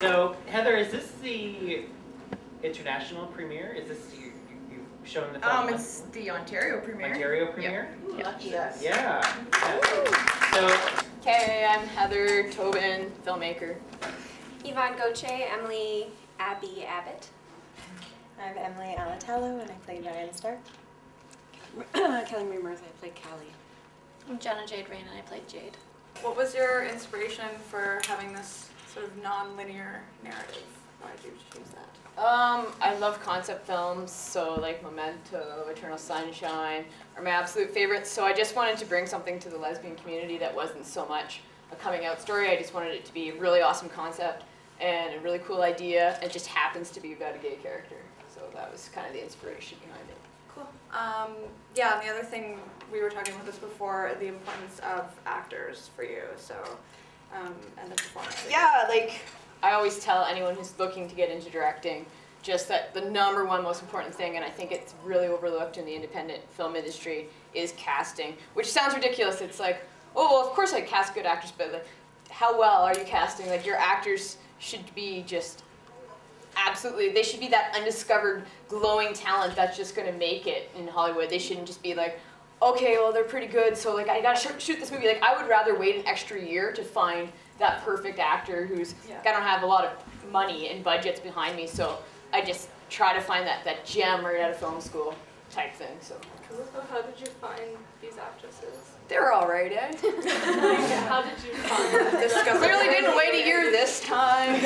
So, Heather, is this the international premiere? Is this you've shown the film? It's the Ontario premiere. Ontario premiere? Yeah. Yes. Yeah. So, Okay, I'm Heather Tobin, filmmaker. Yvonne Goche, Emily Abby Abbott. I'm Emily Alatello, and I play Ryan Stark. Kelly Reimers, I played Callie. I'm Jenna Jade Rain, and I played Jade. What was your inspiration for having this sort of non-linear narrative? Why did you choose that? I love concept films, so like Memento, Eternal Sunshine are my absolute favorites. So I just wanted to bring something to the lesbian community that wasn't so much a coming out story. I just wanted it to be a really awesome concept and a really cool idea. It just happens to be about a gay character. So that was kind of the inspiration behind it. Cool. Yeah, and the other thing, we were talking about this before, the importance of actors for you, so, and the performance. Yeah, like I always tell anyone who's looking to get into directing, just that the #1 most important thing, and I think it's really overlooked in the independent film industry, is casting, which sounds ridiculous. It's like, oh, well, of course I cast good actors, but like, how well are you casting? Like, your actors should be just absolutely, they should be that undiscovered, glowing talent that's just going to make it in Hollywood. They shouldn't just be like, okay, well, they're pretty good, so like I gotta shoot this movie. Like, I would rather wait an extra year to find that perfect actor who's, like, I don't have a lot of money and budgets behind me, so I just try to find that gem right out of film school type thing. So. Cool. So how did you find these actresses? They were all right, eh? How did you find them? Clearly didn't wait a year this time.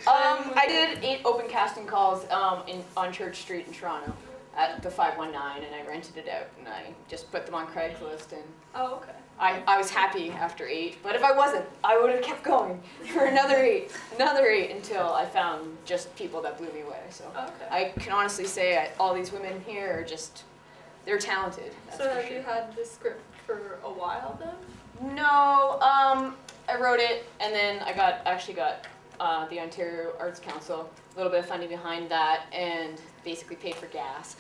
I did 8 open casting calls on Church Street in Toronto at the 519, and I rented it out, and I just put them on Craigslist, and Oh, okay. I was happy after 8, but if I wasn't, I would have kept going for another 8 until I found just people that blew me away. So Okay. I can honestly say all these women here are just, they're talented. That's So for have sure. you had this script for a while then? No, I wrote it, and then I actually got the Ontario Arts Council, a little bit of funding behind that, and basically paid for gas.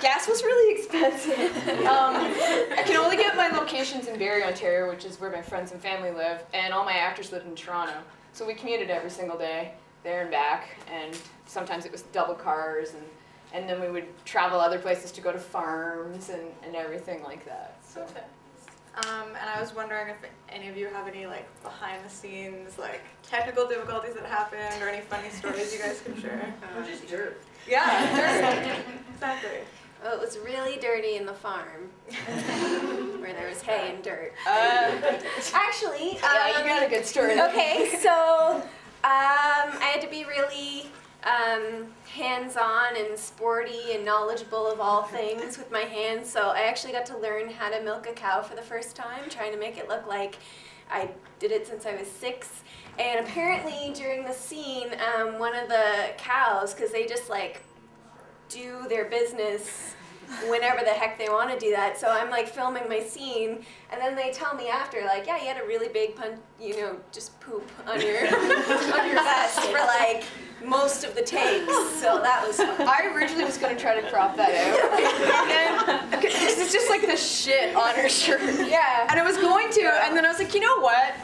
Gas was really expensive. I can only get my locations in Barrie, Ontario, which is where my friends and family live, and all my actors lived in Toronto. So we commuted every single day, there and back, and sometimes it was double cars, and then we would travel other places to go to farms and everything like that. So. Okay. And I was wondering if any of you have any like behind the scenes like technical difficulties that happened or any funny stories you guys can share. Or just dirt. Yeah, dirt. Exactly. Well, it was really dirty in the farm, where there was hay and dirt. Actually, Yeah, you got a good story. okay, so I had to be really hands-on and sporty and knowledgeable of all things with my hands, so I actually got to learn how to milk a cow for the first time, trying to make it look like I did it since I was 6. And apparently during the scene, one of the cows, because they just like do their business whenever the heck they want to do that, so I'm like filming my scene, and then they tell me after, like, yeah, you had a really big just poop on your on your vest for like most of the takes, so that was fun. I originally was going to try to crop that out, because it's just like the shit on her shirt. Yeah. And I was going to, and then I was like, you know what?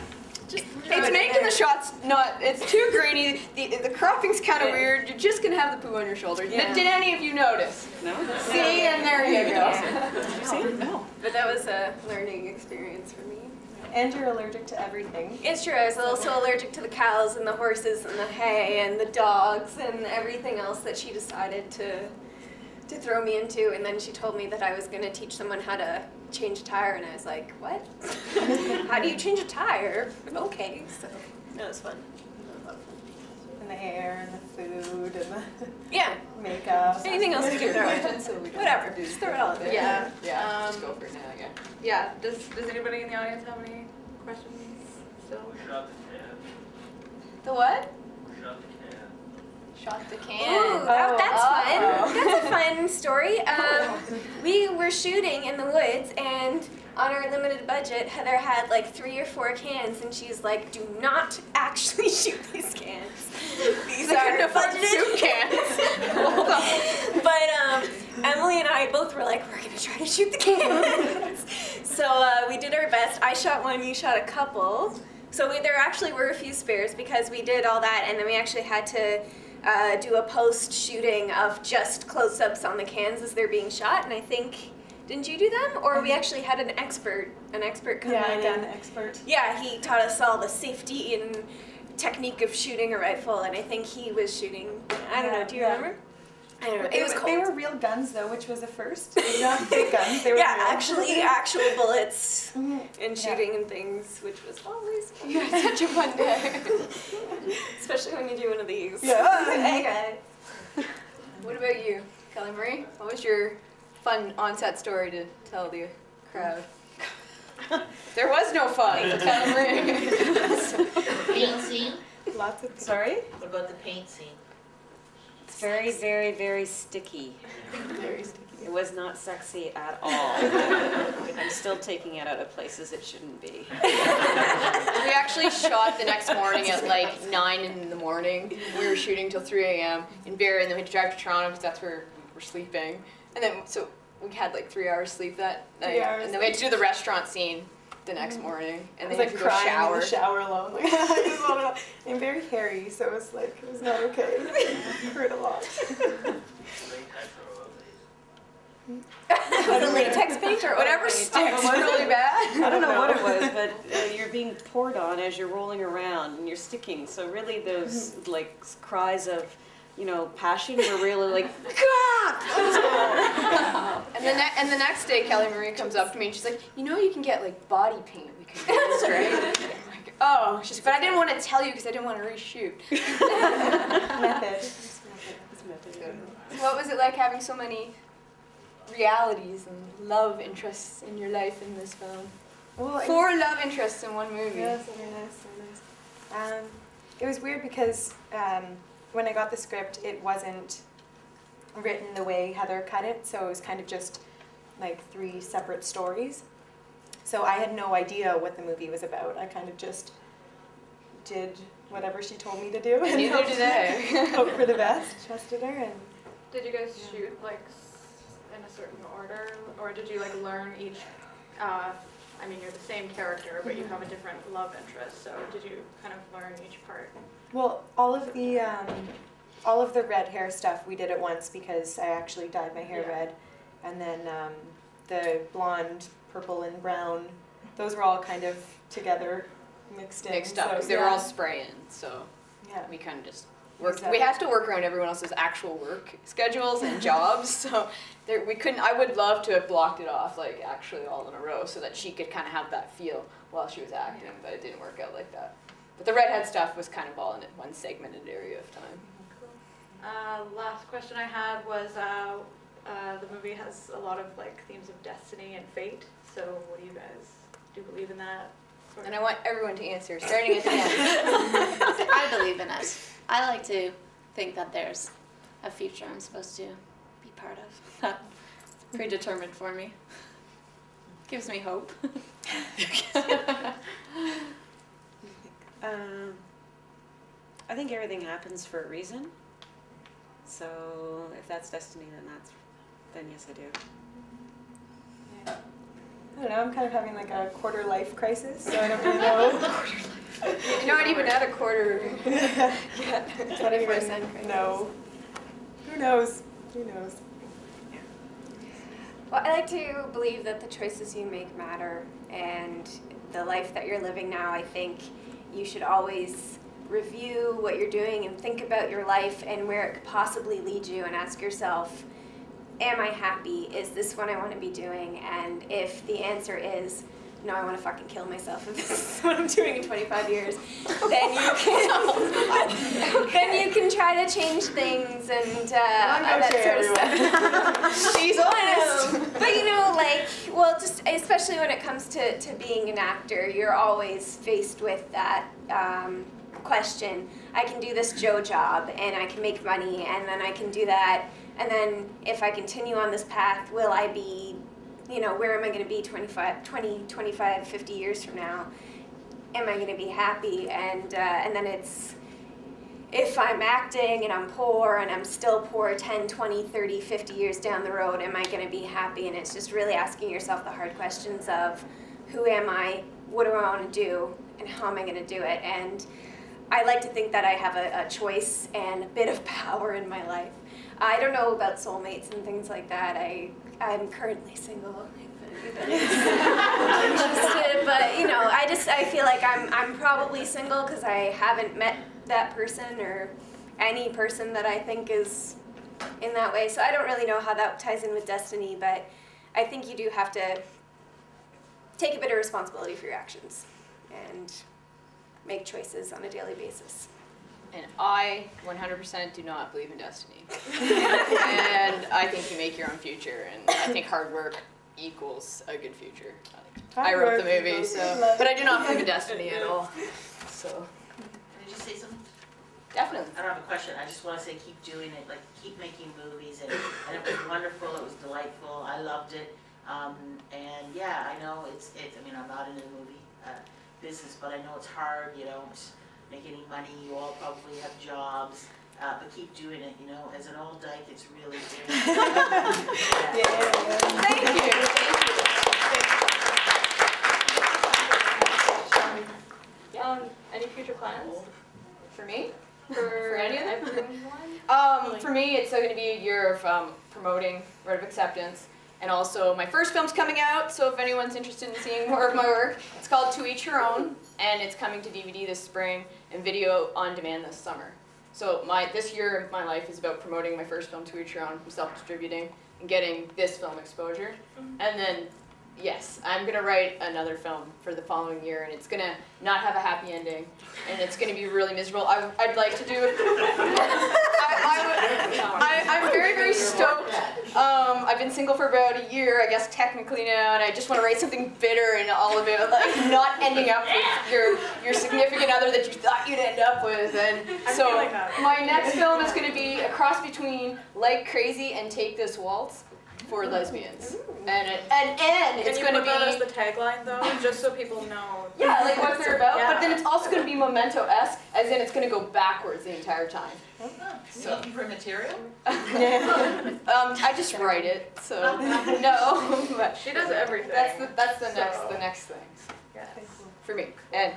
It's making the shots it's too grainy, the cropping's kind of weird, you're just going to have the poo on your shoulder. Yeah. Did any of you notice? No. See, and there you go. Did you see it? No. But that was a learning experience for me. And you're allergic to everything. It's true, I was also allergic to the cows and the horses and the hay and the dogs and everything else that she decided to throw me into, and then she told me that I was going to teach someone how to change a tire, and I was like, what? How do you change a tire? Okay, so that was fun. And the hair, and the food, and the Yeah, makeup. anything else you can throw in. So we don't Whatever, have to do just throw it all in there. Yeah. Yeah, just go for it now, yeah. Yeah. Does anybody in the audience have any questions still? The what? shot the can. Shot the can. Ooh, that's fun. That's a fun story. We were shooting in the woods, and on our limited budget, Heather had like 3 or 4 cans, and she's like, "Do not actually shoot these cans. These are budgeted soup cans." Hold on. But Emily and I both were like, "We're gonna try to shoot the cans." So we did our best. I shot one, you shot a couple. So there actually were a few spares because we did all that, and then we actually had to do a post-shooting of just close-ups on the cans as they're being shot, and I think, didn't you do them? Or we actually had an expert come in. Yeah, again, expert. Yeah, he taught us all the safety and technique of shooting a rifle, and I think he was shooting, I don't know, do you remember? I don't know, it was cold. They were real guns though, which was a first. Not fake guns, they were Yeah, real. actually, actual bullets and shooting and things, which was always fun. You had such a fun day. Especially when you do one of these. Yeah. Hey guys. What about you, Kelly Marie? What was your fun on-set story to tell the crowd? There was no fun, Kelly Marie. Paint scene? Lots of. Sorry? What about the paint scene? It's very, very, very sticky. Very sticky. It was not sexy at all. I'm still taking it out of places it shouldn't be. We actually shot the next morning at like 9 in the morning. We were shooting till 3 a.m. in Barrie, and then we had to drive to Toronto because that's where we were sleeping. And then, so we had like 3 hours sleep that night. 3 hours And then we had to do the restaurant scene the next morning. And then I was we like had to go crying in shower. the shower alone. Like, I just wanted to, I'm very hairy, so it was like, it was not okay. It hurt a lot. Was it latex paint or Whatever sticks really bad. I don't know what it was, but you're being poured on as you're rolling around and you're sticking. So really those like cries of, you know, passion were really like, God! And the next day, Kelly Marie comes up to me and she's like, you know, you can get like body paint we can use, right? I'm like, oh, she's, but I didn't want to tell you because I didn't want to reshoot. Method. What was it like having so many realities and love interests in your life in this film? Well, 4 love interests in one movie. Yeah, that's very nice, very nice. It was weird because when I got the script, it wasn't written the way Heather cut it, so it was kind of just like 3 separate stories. So I had no idea what the movie was about. I kind of just did whatever she told me to do. And Neither did I. hope for the best, trusted her, and Did you guys shoot like in a certain order, or did you like learn each? I mean, you're the same character, but you have a different love interest. So did you kind of learn each part? well, all of the red hair stuff we did at once because I actually dyed my hair red, and then the blonde, purple, and brown, those were all kind of together mixed in. Mixed up, because so, they were all spraying, so yeah. we kind of just worked. Exactly. We have to work around everyone else's actual work schedules and jobs, so we couldn't. I would love to have blocked it off, like actually all in a row, so that she could kind of have that feel while she was acting, but it didn't work out like that. But the redhead stuff was kind of all in one segmented area of time. Last question I had was, the movie has a lot of like themes of destiny and fate. So what do you guys do? You believe in that? And I want everyone to answer, starting at the end. I believe in it. I like to think that there's a future I'm supposed to be part of. That's predetermined for me. Gives me hope. I think everything happens for a reason. So if that's destiny, then yes, I do. I don't know, I'm kind of having like a quarter life crisis, so I don't really know. You're not even at a quarter yet. I don't even know. Who knows? Who knows? Well, I like to believe that the choices you make matter, and the life that you're living now, I think you should always review what you're doing and think about your life and where it could possibly lead you, and ask yourself, am I happy? Is this what I want to be doing? And if the answer is, no, I want to fucking kill myself if this is what I'm doing in 25 years, then you can try to change things and that sort of stuff. She's honest. But you know, like, well, just especially when it comes to being an actor, you're always faced with that question. I can do this Joe job and I can make money, and then I can do that, and then if I continue on this path, will I be, you know, where am I going to be 25, 50 years from now? Am I going to be happy? And then it's, if I'm acting and I'm poor and I'm still poor 10, 20, 30, 50 years down the road, am I going to be happy? And it's just really asking yourself the hard questions of, who am I? what do I want to do and how am I going to do it? And I like to think that I have a choice and a bit of power in my life. I don't know about soulmates and things like that. I'm currently single. If anybody's interested, but you know, I feel like I'm probably single because I haven't met that person or any person that I think is in that way. So I don't really know how that ties in with destiny, but I think you do have to take a bit of responsibility for your actions and make choices on a daily basis. And I 100% do not believe in destiny. And I think you make your own future, and I think hard work equals a good future. I wrote the movie, so, but I do not believe in destiny at all. So, Did you say something? definitely. I don't have a question. I just want to say keep doing it, like keep making movies, and it was wonderful. It was delightful. I loved it. And yeah, I know it's. I mean, I'm not in the movie business, but I know it's hard. You don't make any money. You all probably have jobs, but keep doing it. You know, as an old dyke, it's really good. Thank you. Any future plans? For me? For any of them? everyone? For me, it's going to be a year of promoting Word of Acceptance. And also, my first film's coming out, so if anyone's interested in seeing more of my work, it's called To Each Your Own, and it's coming to DVD this spring and video on demand this summer. So this year of my life is about promoting my first film, To Each Your Own, from self-distributing, and getting this film exposure. And then, yes, I'm going to write another film for the following year, and it's going to not have a happy ending, and it's going to be really miserable. I'd like to do I'm very, very stoked. I've been single for about a year, I guess technically now, and I just want to write something bitter and all of it, like not ending up with your significant other that you thought you'd end up with. And so my next film is going to be a cross between Like Crazy and Take This Waltz for lesbians. And it's going to be... Can you put that as the tagline though, just so people know? Yeah, like what they're about, Yeah. but then it's also going to be Memento-esque, as in it's going to go backwards the entire time. So looking for material? I just write it, so no. But She does everything. That's the next thing Yes. for me. And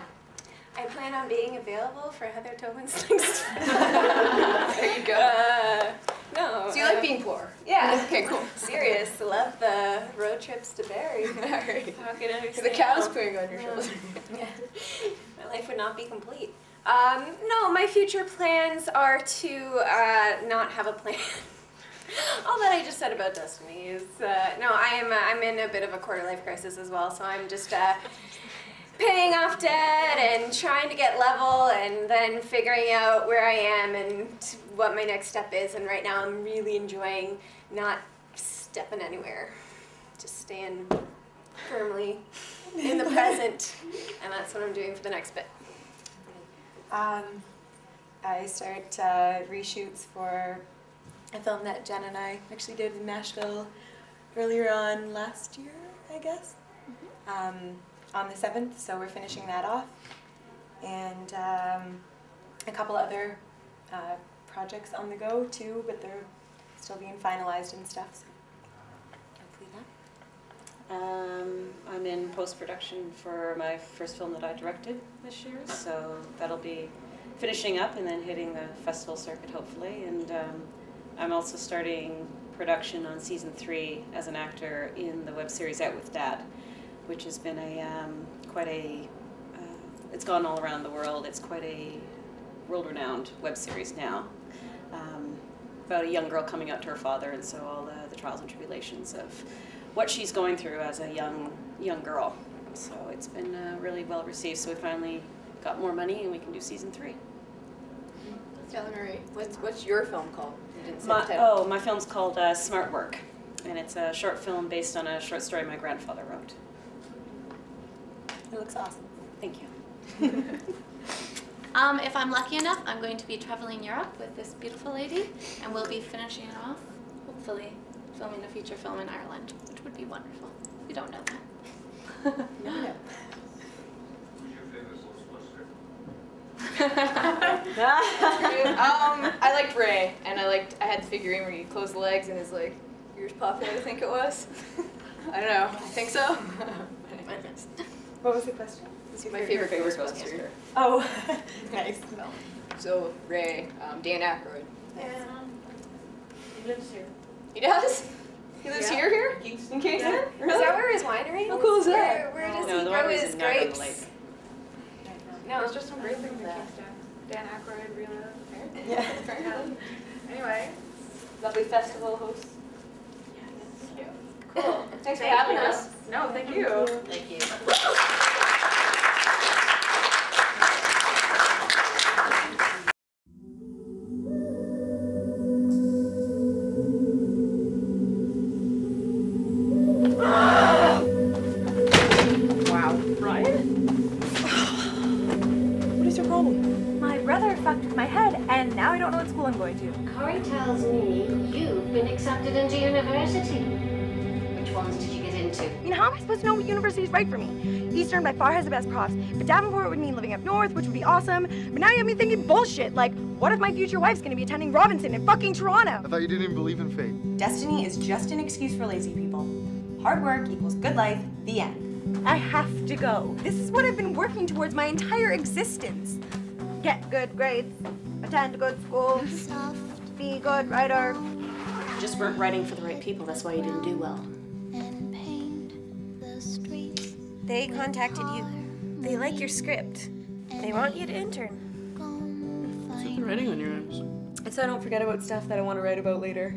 I plan on being available for Heather Tobin's next there you go. No. So you like being poor? Yeah. Okay, cool. Serious. Love the road trips to Barrie. Alright. How can I The understand? cow's pooing on your shoulders. Yeah. My life would not be complete. No, my future plans are to not have a plan. All that I just said about destiny is no. I'm in a bit of a quarter life crisis as well, so I'm just paying off debt and trying to get level, and then figuring out where I am and what my next step is. And right now, I'm really enjoying not stepping anywhere, just staying firmly in the present, and that's what I'm doing for the next bit. I start reshoots for a film that Jen and I actually did in Nashville earlier on last year, I guess, on the 7th, so we're finishing that off. And a couple other projects on the go too, but they're still being finalized and stuff, so hopefully that. I'm in post-production for my first film that I directed this year, so that'll be finishing up and then hitting the festival circuit hopefully. And I'm also starting production on season 3 as an actor in the web series Out with Dad, which has been it's gone all around the world. It's quite a world-renowned web series now, about a young girl coming out to her father, and so all the trials and tribulations of what she's going through as a young girl. So it's been really well received. So we finally got more money and we can do season 3. Stella Marie, what's your film called? You didn't say the title. Oh, my film's called Smart Work, and it's a short film based on a short story my grandfather wrote. It looks awesome. Thank you. If I'm lucky enough, I'm going to be traveling Europe with this beautiful lady, and we'll be finishing it off, hopefully filming a feature film in Ireland, which would be wonderful. We don't know that. No. Who's your favorite Ghostbuster? I liked Ray, and I had the figurine where you close the legs and his like ears pop out, I think it was. I don't know. I think so. What was the question? My favorite Ghostbuster. Oh, nice. So, Ray, Dan Aykroyd. Yeah. He lives here. He does? He lives here? Kingston. In Kingston? Yeah. Really? Is that where his winery is? How cool is that? Where does No, he the grow one was his in Niagara on the grapes? Lake. No, it's just some great things in Kingston. Dan Aykroyd, REELOUT. Yeah. Anyway. Lovely festival host. Yes. Cool. Thanks for having us. No, thank you. Thank you. Fucked with my head, and now I don't know what school I'm going to. Corey tells me you've been accepted into university. Which ones did you get into? I mean, how am I supposed to know what university is right for me? Eastern by far has the best profs, but Davenport would mean living up north, which would be awesome. But now you have me thinking bullshit, like, what if my future wife's gonna be attending Robinson in fucking Toronto? I thought you didn't even believe in fate. Destiny is just an excuse for lazy people. Hard work equals good life, the end. I have to go. This is what I've been working towards my entire existence. Get good grades, attend a good school, be a good writer. You just weren't writing for the right people, that's why you didn't do well. They contacted you. They like your script. They want you to intern. What's with the writing on your arms? It's so I don't forget about stuff that I want to write about later.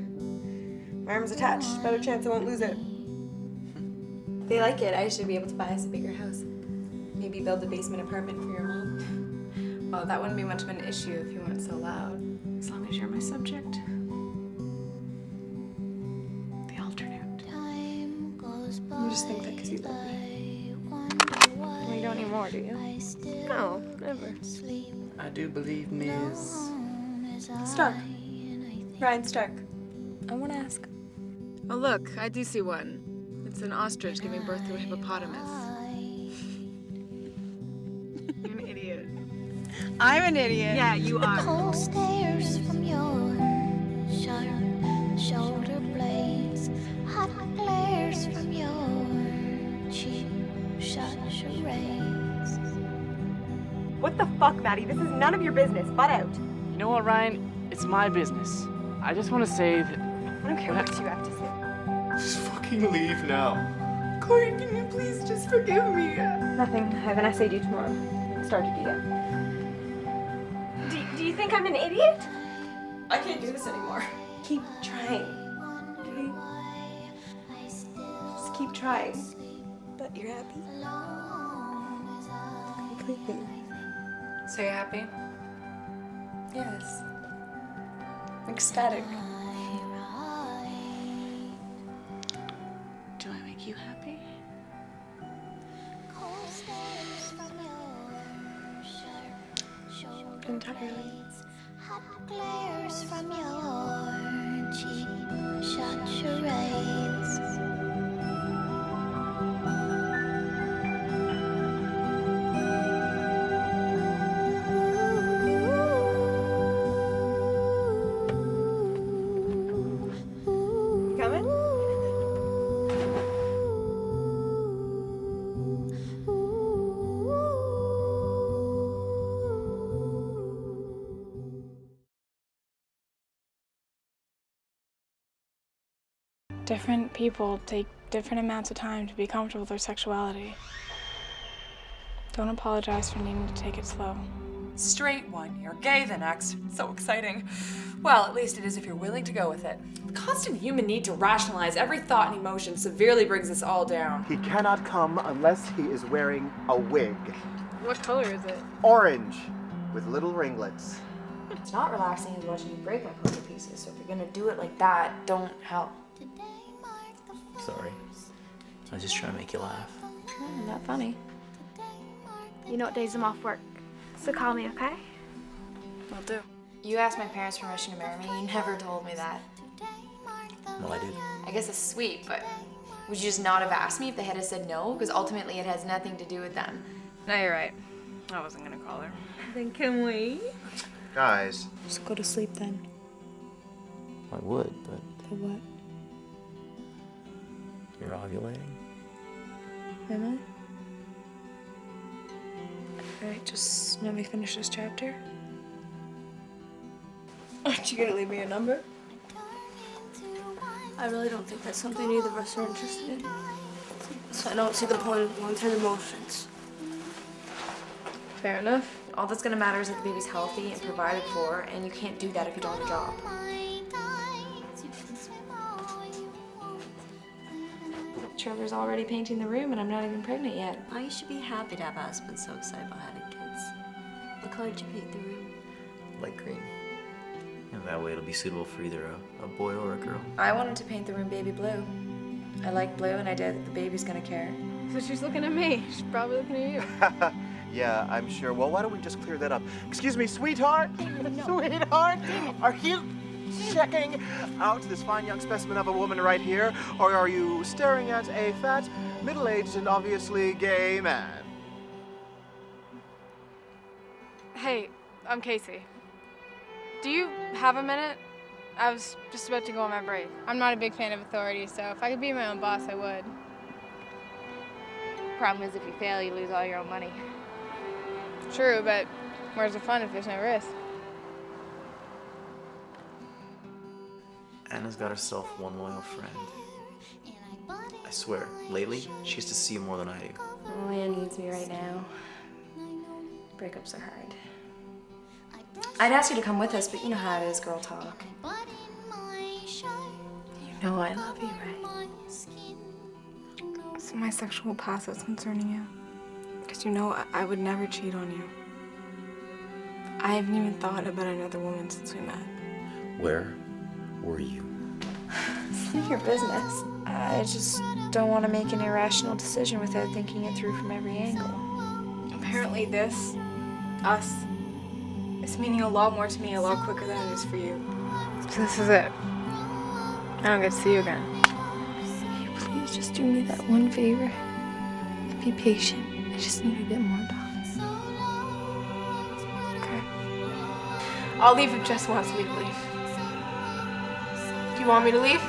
My arm's attached, better chance I won't lose it. They like it. I should be able to buy us a bigger house. Maybe build a basement apartment for your mom. Well, that wouldn't be much of an issue if you weren't so loud. As long as you're my subject. The alternate. You just think that because you love me. Well, you don't anymore, do you? No, never. I do believe Ms. Stark. Ryan Stark. I want to ask. Oh, look, I do see one. It's an ostrich giving birth to a hippopotamus. You're an idiot. I'm an idiot. Yeah, you are. Cold stares from your sharp shoulder blades, hot glares from your cheap shot charades. What the fuck, Maddie? This is none of your business. Butt out. You know what, Ryan? It's my business. I just want to say that... I don't care what you have to say. Just fucking leave now. Corey, can you please just forgive me? Nothing. I have an essay due tomorrow. I haven't started it yet. Do you think I'm an idiot? I can't do this anymore. Keep trying. Okay? Just keep trying. But you're happy? Completely. So you're happy? Yes. Ecstatic. Do I make you happy? Entirely. Hot glares from your cheap shot charades. Coming? Different people take different amounts of time to be comfortable with their sexuality. Don't apologize for needing to take it slow. Straight 1 year, gay the next. So exciting. Well, at least it is if you're willing to go with it. The constant human need to rationalize every thought and emotion severely brings us all down. He cannot come unless he is wearing a wig. What color is it? Orange, with little ringlets. It's not relaxing as watching you break my poker pieces, so if you're gonna do it like that, don't help. Sorry. I was just trying to make you laugh. Not funny. You know what days I'm off work, so call me, okay? Will do. You asked my parents' permission to marry me. You never told me that. Well, I did. I guess it's sweet, but would you just not have asked me if they had said no? Because ultimately it has nothing to do with them. No, you're right. I wasn't gonna call her. Then can we? Guys. Just go to sleep then. I would, but For what? you're ovulating. Am Okay, just let me finish this chapter. Aren't you gonna leave me a number? I really don't think that's something either of us are interested in. So I don't see the point of going through the motions. Fair enough. All that's gonna matter is that the baby's healthy and provided for, and you can't do that if you don't have a job. Trevor's already painting the room and I'm not even pregnant yet. Oh, you should be happy to have a husband so excited about having kids. What color did you paint the room? Light green. And that way it'll be suitable for either a boy or a girl. I wanted to paint the room baby blue. I like blue and I did that the baby's gonna care. So she's looking at me. She's probably looking at you. Yeah, I'm sure. Well, why don't we just clear that up? Excuse me, sweetheart? Sweetheart? Are you checking out this fine young specimen of a woman right here? Or are you staring at a fat, middle-aged, and obviously gay man? Hey, I'm Casey. Do you have a minute? I was just about to go on my break. I'm not a big fan of authority, so if I could be my own boss, I would. Problem is, if you fail, you lose all your own money. True, but where's the fun if there's no risk? Anna's got herself one loyal friend. I swear, lately, she used to see you more than I do. Oh, Anne needs me right now. Breakups are hard. I'd ask you to come with us, but you know how it is, girl talk. You know I love you, right? So my sexual past is concerning you. Because you know I would never cheat on you. I haven't even thought about another woman since we met. Where were you? It's none of your business. I just don't want to make an irrational decision without thinking it through from every angle. Apparently this, us, is meaning a lot more to me a lot quicker than it is for you. So this is it. I don't get to see you again. Can you please just do me that one favor? And be patient. I just need a bit more time. Okay. I'll leave if Jess wants me to leave. Do you want me to leave?